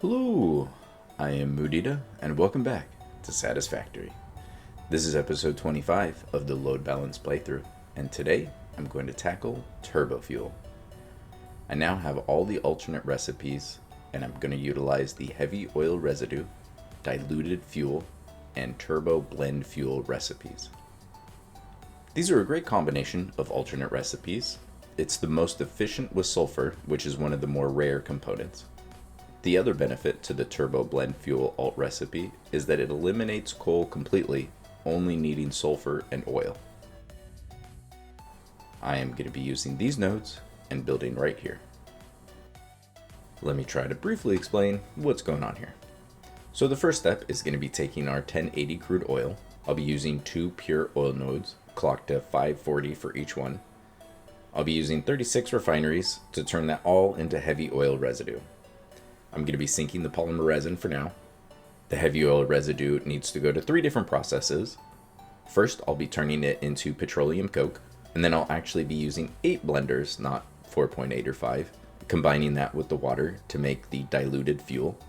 Hello, I am Mudita, and welcome back to Satisfactory. This is episode 25 of the Load Balance playthrough, and today I'm going to tackle Turbofuel. I now have all the alternate recipes, and I'm going to utilize the heavy oil residue, diluted fuel, and turbo blend fuel recipes. These are a great combination of alternate recipes. It's the most efficient with sulfur, which is one of the more rare components. The other benefit to the turbo blend fuel alt recipe is that it eliminates coal completely, only needing sulfur and oil. I am going to be using these nodes and building right here. Let me try to briefly explain what's going on here. So the first step is going to be taking our 1080 crude oil. I'll be using 2 pure oil nodes, clocked to 540 for each one. I'll be using 36 refineries to turn that all into heavy oil residue. I'm going to be sinking the polymer resin for now. The heavy oil residue needs to go to 3 different processes. First, I'll be turning it into petroleum coke, and then I'll actually be using 8 blenders, not 4.8 or 5, combining that with the water to make the diluted fuel.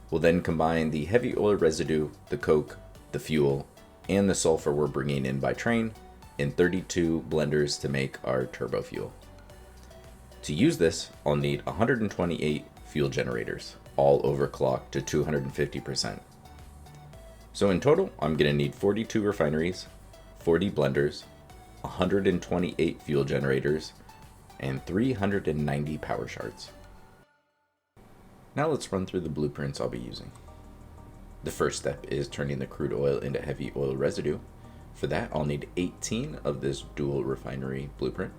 We'll then combine the heavy oil residue, the coke, the fuel, and the sulfur we're bringing in by train in 32 blenders to make our turbo fuel. To use this, I'll need 128 fuel generators, all overclocked to 250%. So in total, I'm going to need 42 refineries, 40 blenders, 128 fuel generators, and 390 power shards. Now let's run through the blueprints I'll be using. The first step is turning the crude oil into heavy oil residue. For that, I'll need 18 of this dual refinery blueprint.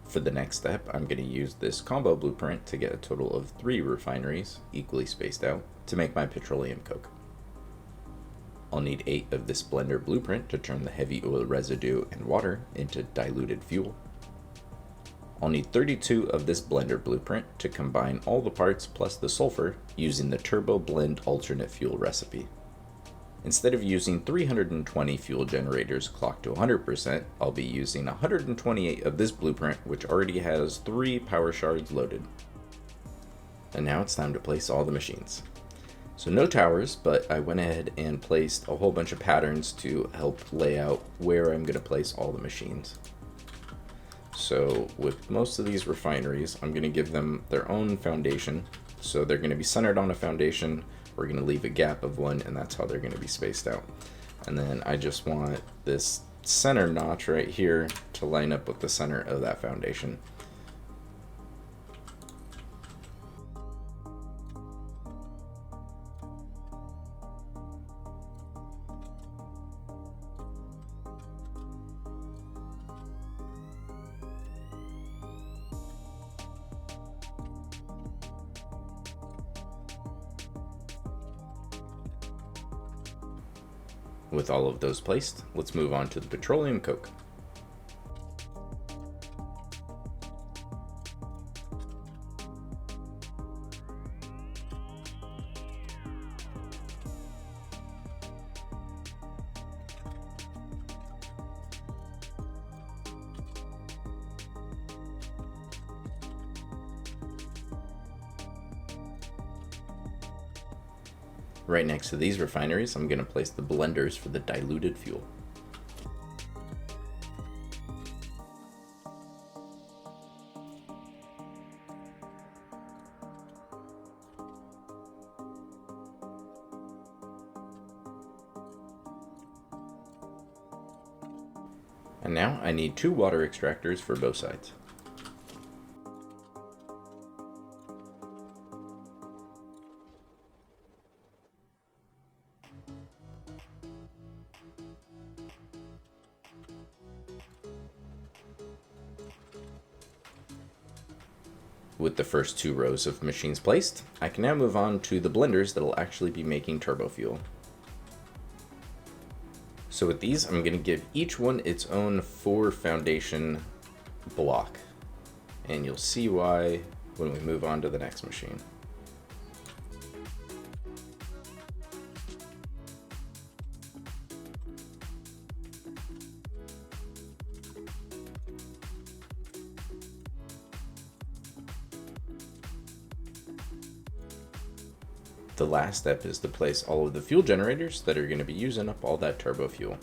For the next step, I'm going to use this combo blueprint to get a total of 3 refineries, equally spaced out, to make my petroleum coke. I'll need 8 of this blender blueprint to turn the heavy oil residue and water into diluted fuel. I'll need 32 of this blender blueprint to combine all the parts plus the sulfur using the turbo blend alternate fuel recipe. Instead of using 320 fuel generators clocked to 100%, I'll be using 128 of this blueprint, which already has 3 power shards loaded. And now it's time to place all the machines. So no towers, but I went ahead and placed a whole bunch of patterns to help lay out where I'm going to place all the machines. So with most of these refineries, I'm going to give them their own foundation. So they're going to be centered on a foundation. We're going to leave a gap of 1, and that's how they're going to be spaced out. And then I just want this center notch right here to line up with the center of that foundation. With all of those placed, let's move on to the petroleum coke. Right next to these refineries, I'm going to place the blenders for the diluted fuel. And now I need 2 water extractors for both sides. With the first 2 rows of machines placed, I can now move on to the blenders that will actually be making turbo fuel. So with these, I'm going to give each one its own 4 foundation block. And you'll see why when we move on to the next machine. The last step is to place all of the fuel generators that are going to be using up all that turbo fuel.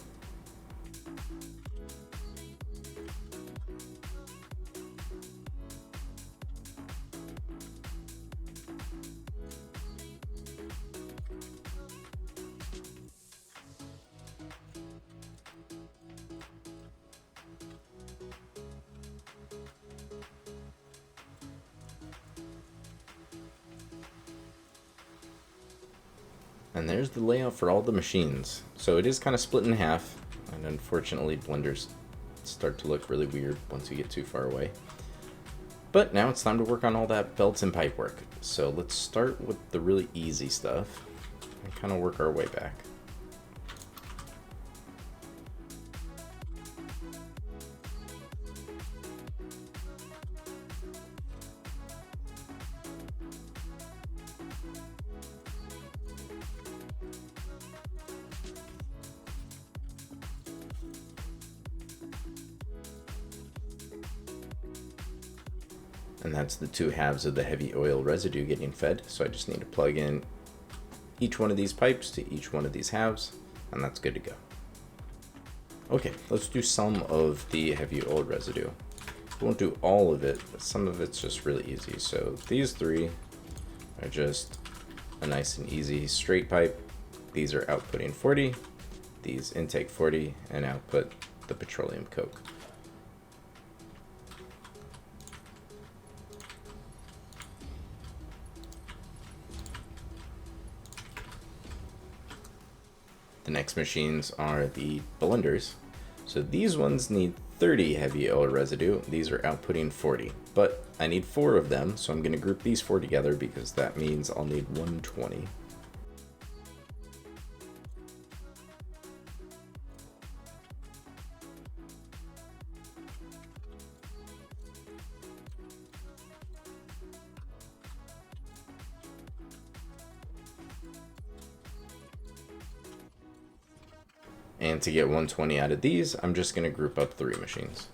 And there's the layout for all the machines. So it is kind of split in half, and unfortunately blenders start to look really weird once you get too far away. But now it's time to work on all that belts and pipe work. So let's start with the really easy stuff and kind of work our way back. And that's the two halves of the heavy oil residue getting fed. So I just need to plug in each one of these pipes to each one of these halves, and that's good to go. Okay, let's do some of the heavy oil residue. We won't do all of it, but some of it's just really easy. So these three are just a nice and easy straight pipe. These are outputting 40, these intake 40, and output the petroleum coke. The next machines are the blenders. So these ones need 30 heavy oil residue. These are outputting 40, but I need 4 of them. So I'm going to group these 4 together because that means I'll need 120. And to get 120 out of these, I'm just going to group up 3 machines.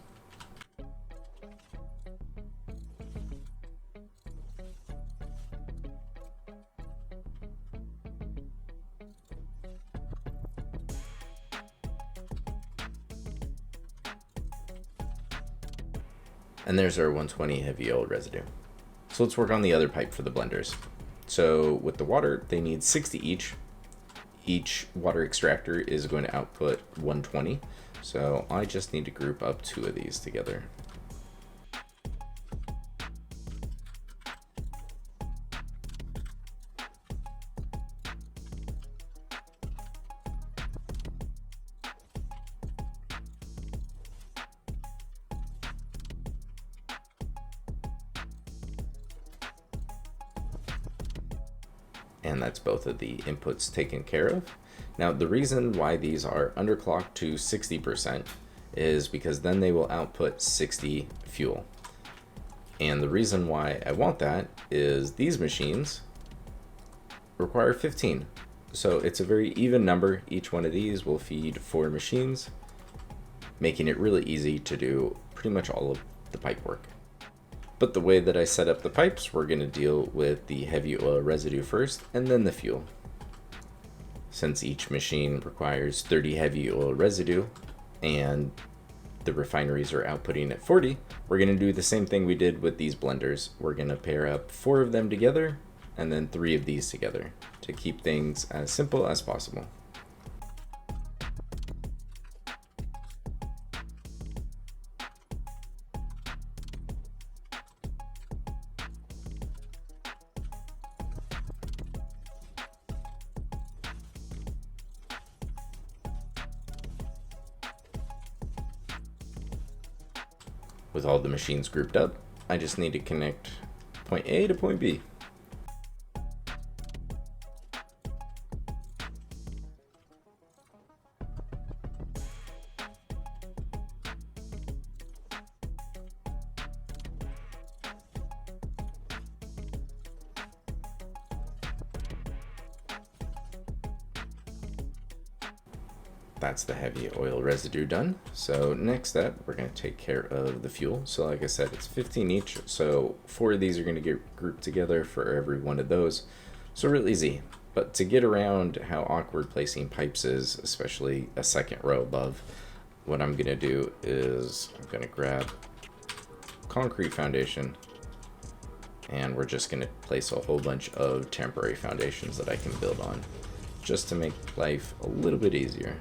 And there's our 120 heavy oil residue. So let's work on the other pipe for the blenders. So with the water, they need 60 each. Each water extractor is going to output 120, so I just need to group up 2 of these together. And that's both of the inputs taken care of. Now the reason why these are underclocked to 60% is because then they will output 60 fuel. And the reason why I want that is these machines require 15. So it's a very even number. Each one of these will feed 4 machines, making it really easy to do pretty much all of the pipe work. But the way that I set up the pipes, we're going to deal with the heavy oil residue first and then the fuel. Since each machine requires 30 heavy oil residue and the refineries are outputting at 40, we're going to do the same thing we did with these blenders. We're going to pair up 4 of them together and then 3 of these together to keep things as simple as possible. With all the machines grouped up, I just need to connect point A to point B. That's the heavy oil residue done. So next step, we're going to take care of the fuel. So like I said, it's 15 each. So 4 of these are going to get grouped together for every one of those. So real easy. But to get around how awkward placing pipes is, especially a second row above, what I'm gonna do is I'm gonna grab concrete foundation, and we're just gonna place a whole bunch of temporary foundations that I can build on, just to make life a little bit easier.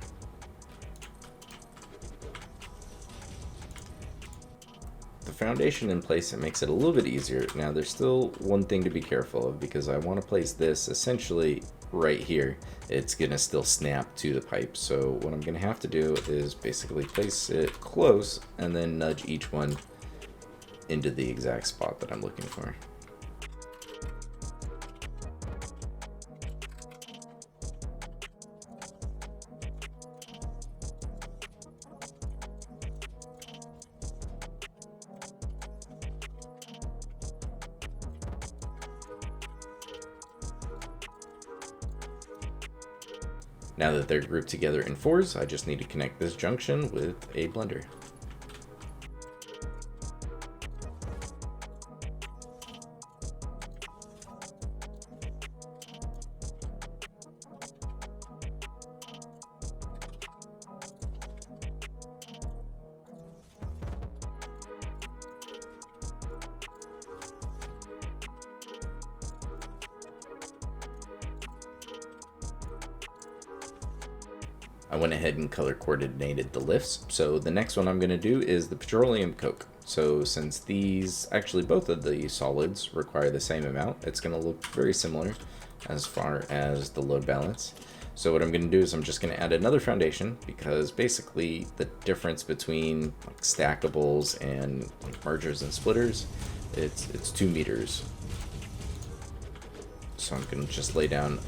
The foundation in place, it makes it a little bit easier. Now there's still one thing to be careful of, because I want to place this essentially right here. It's gonna still snap to the pipe, so what I'm gonna have to do is basically place it close and then nudge each one into the exact spot that I'm looking for. Now that they're grouped together in fours, I just need to connect this junction with a blender. I went ahead and color coordinated the lifts. So the next one I'm going to do is the petroleum coke. So since these, actually both of the solids require the same amount, it's going to look very similar as far as the load balance. So what I'm going to do is I'm just going to add another foundation, because basically the difference between like stackables and like mergers and splitters, it's 2 meters. So I'm going to just lay down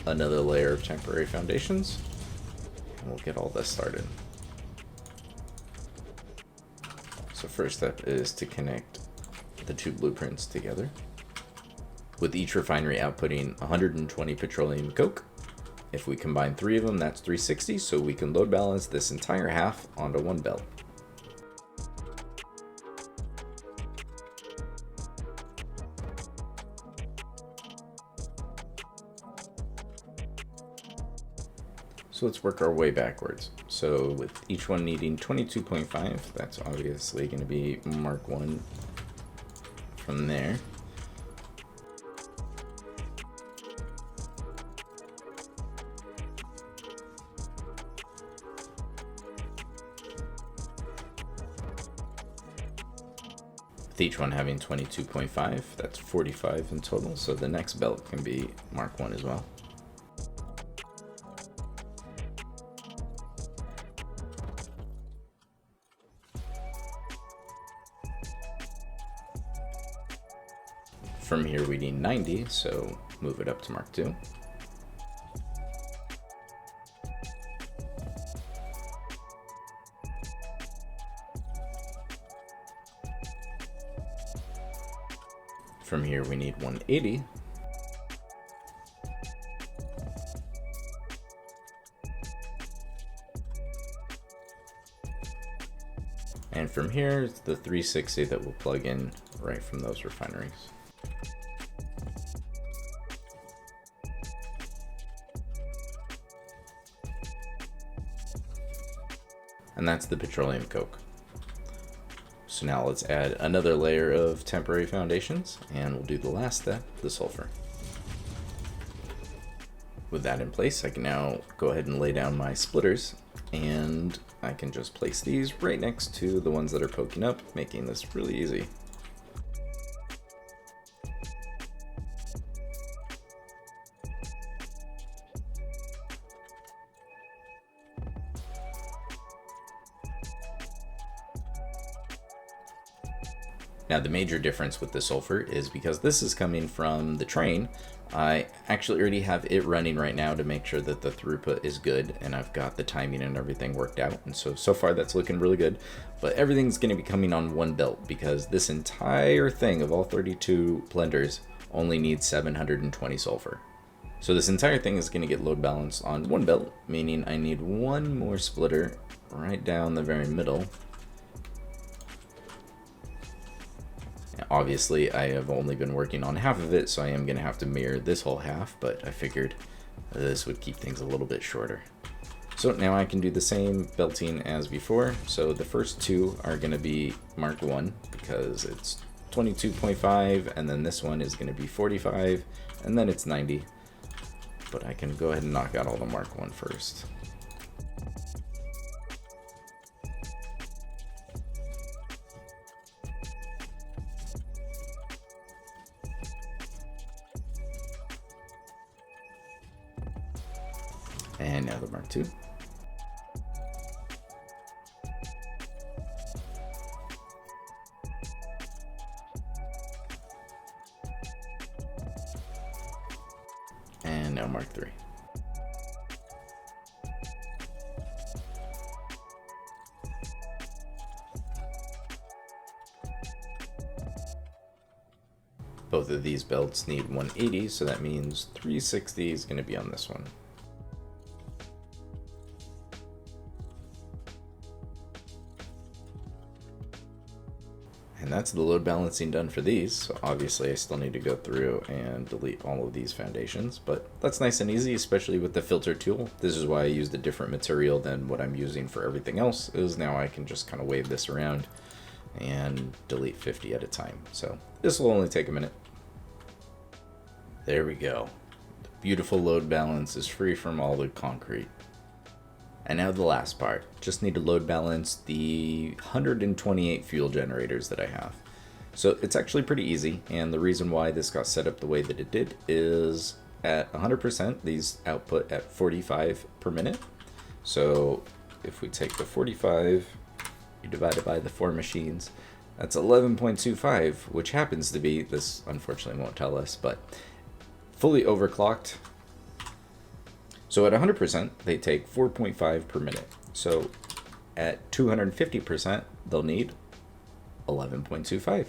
another layer of temporary foundations. We'll get all this started. So first step is to connect the 2 blueprints together, with each refinery outputting 120 petroleum coke. If we combine 3 of them, that's 360, so we can load balance this entire half onto one belt. So let's work our way backwards. So with each one needing 22.5, that's obviously going to be Mark 1 from there. With each one having 22.5, that's 45 in total. So the next belt can be Mark 1 as well. From here we need 90, so move it up to Mark 2. From here we need 180. And from here, it's the 360 that we'll plug in right from those refineries. And that's the petroleum coke. So now let's add another layer of temporary foundations, and we'll do the last step, the sulfur. With that in place, I can now go ahead and lay down my splitters, and I can just place these right next to the ones that are poking up, making this really easy. Now the major difference with the sulfur is because this is coming from the train, I actually already have it running right now to make sure that the throughput is good, and I've got the timing and everything worked out, and so far that's looking really good. But everything's going to be coming on one belt, because this entire thing of all 32 blenders only needs 720 sulfur. So this entire thing is going to get load balanced on one belt, meaning I need one more splitter right down the very middle. Now obviously I have only been working on half of it, so I am going to have to mirror this whole half, but I figured this would keep things a little bit shorter. So now I can do the same belting as before. So the first two are going to be Mark 1 because it's 22.5, and then this one is going to be 45, and then it's 90. But I can go ahead and knock out all the Mark 1 first. And now the Mark 2. And now Mark 3. Both of these belts need 180, so that means 360 is going to be on this one. And that's the load balancing done for these. So obviously I still need to go through and delete all of these foundations, but that's nice and easy, especially with the filter tool. This is why I used a different material than what I'm using for everything else, is now I can just kind of wave this around and delete 50 at a time. So this will only take a minute. There we go. The beautiful load balance is free from all the concrete. And now the last part, just need to load balance the 128 fuel generators that I have. So it's actually pretty easy, and the reason why this got set up the way that it did is at 100%, these output at 45 per minute. So if we take the 45, you divide it by the 4 machines, that's 11.25, which happens to be, this unfortunately won't tell us, but fully overclocked. So at 100%, they take 4.5 per minute. So at 250%, they'll need 11.25.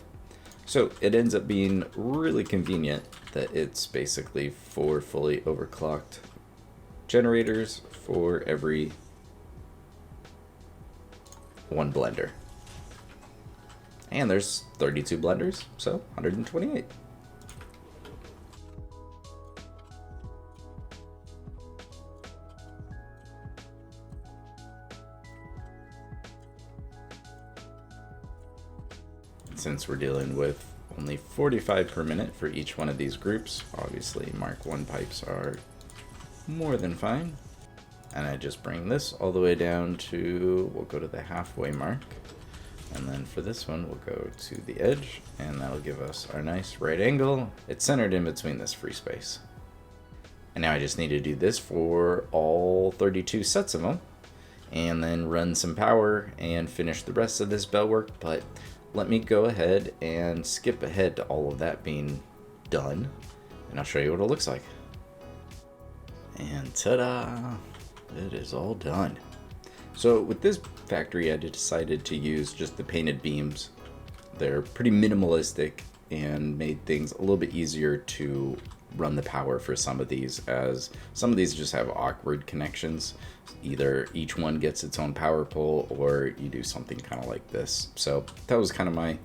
So it ends up being really convenient that it's basically 4 fully overclocked generators for every 1 blender. And there's 32 blenders, so 128. Since we're dealing with only 45 per minute for each one of these groups, obviously Mark 1 pipes are more than fine. And I just bring this all the way down to, we'll go to the halfway mark. And then for this one, we'll go to the edge, and that'll give us our nice right angle. It's centered in between this free space. And now I just need to do this for all 32 sets of them, and then run some power and finish the rest of this bell work. But let me go ahead and skip ahead to all of that being done, and I'll show you what it looks like. And ta-da! It is all done. So with this factory, I decided to use just the painted beams. They're pretty minimalistic and made things a little bit easier to run the power for some of these, as some of these just have awkward connections. Either each one gets its own power pole, or you do something kind of like this. So that was kind of my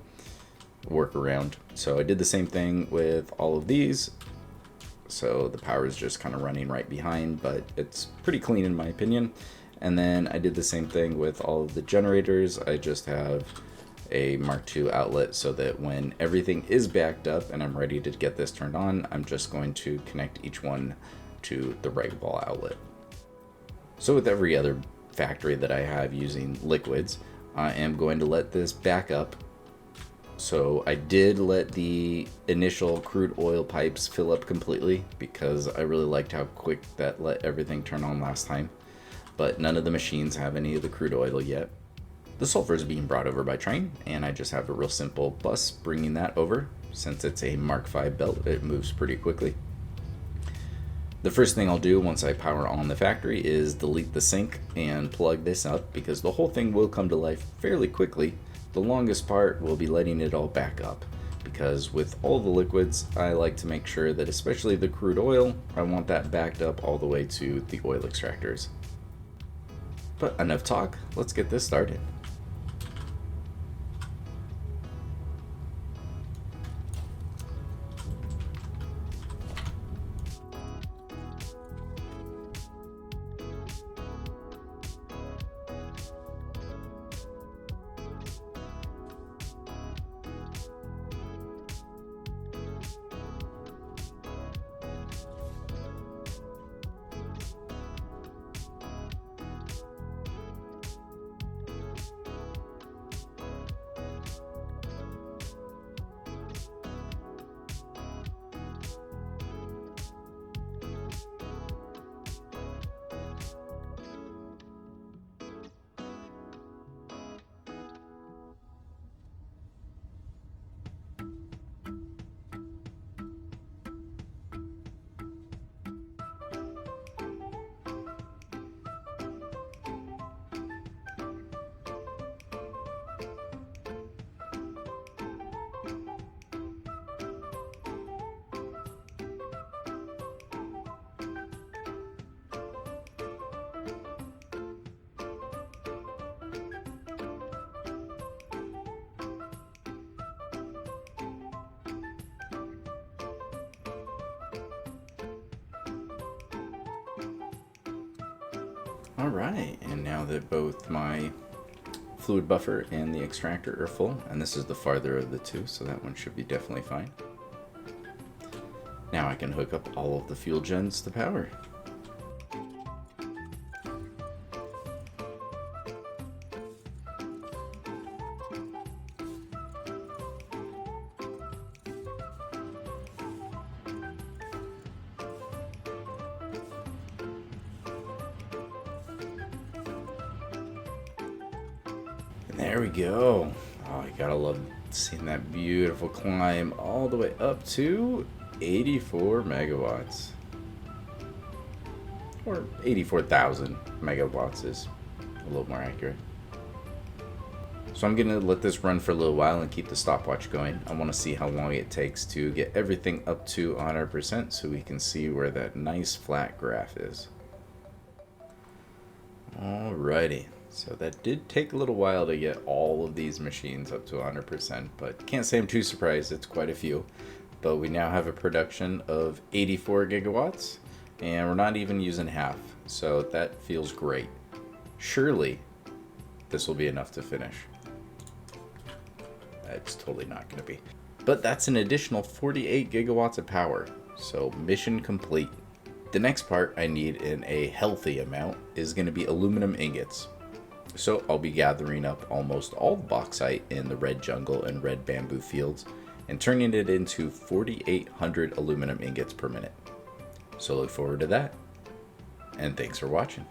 workaround. So I did the same thing with all of these. So the power is just kind of running right behind, but it's pretty clean in my opinion. And then I did the same thing with all of the generators. I just have a Mark II outlet so that when everything is backed up and I'm ready to get this turned on, I'm just going to connect each one to the reg ball outlet. So with every other factory that I have using liquids, I am going to let this back up. So I did let the initial crude oil pipes fill up completely because I really liked how quick that let everything turn on last time. But none of the machines have any of the crude oil yet. The sulfur is being brought over by train, and I just have a real simple bus bringing that over. Since it's a Mark V belt, it moves pretty quickly. The first thing I'll do once I power on the factory is delete the sink and plug this up, because the whole thing will come to life fairly quickly. The longest part will be letting it all back up, because with all the liquids, I like to make sure that, especially the crude oil, I want that backed up all the way to the oil extractors. But enough talk, let's get this started. All right, and now that both my fluid buffer and the extractor are full, and this is the farther of the two, so that one should be definitely fine. Now I can hook up all of the fuel gens to power. There we go. Oh, I gotta love seeing that beautiful climb all the way up to 84 megawatts. Or 84,000 megawatts is a little more accurate. So I'm gonna let this run for a little while and keep the stopwatch going. I wanna see how long it takes to get everything up to 100% so we can see where that nice flat graph is. Alrighty. So that did take a little while to get all of these machines up to 100%, but can't say I'm too surprised, it's quite a few. But we now have a production of 84 gigawatts, and we're not even using half, so that feels great. Surely, this will be enough to finish. It's totally not going to be. But that's an additional 48 gigawatts of power, so mission complete. The next part I need in a healthy amount is going to be aluminum ingots. So I'll be gathering up almost all the bauxite in the red jungle and red bamboo fields and turning it into 4,800 aluminum ingots per minute. So look forward to that, and thanks for watching.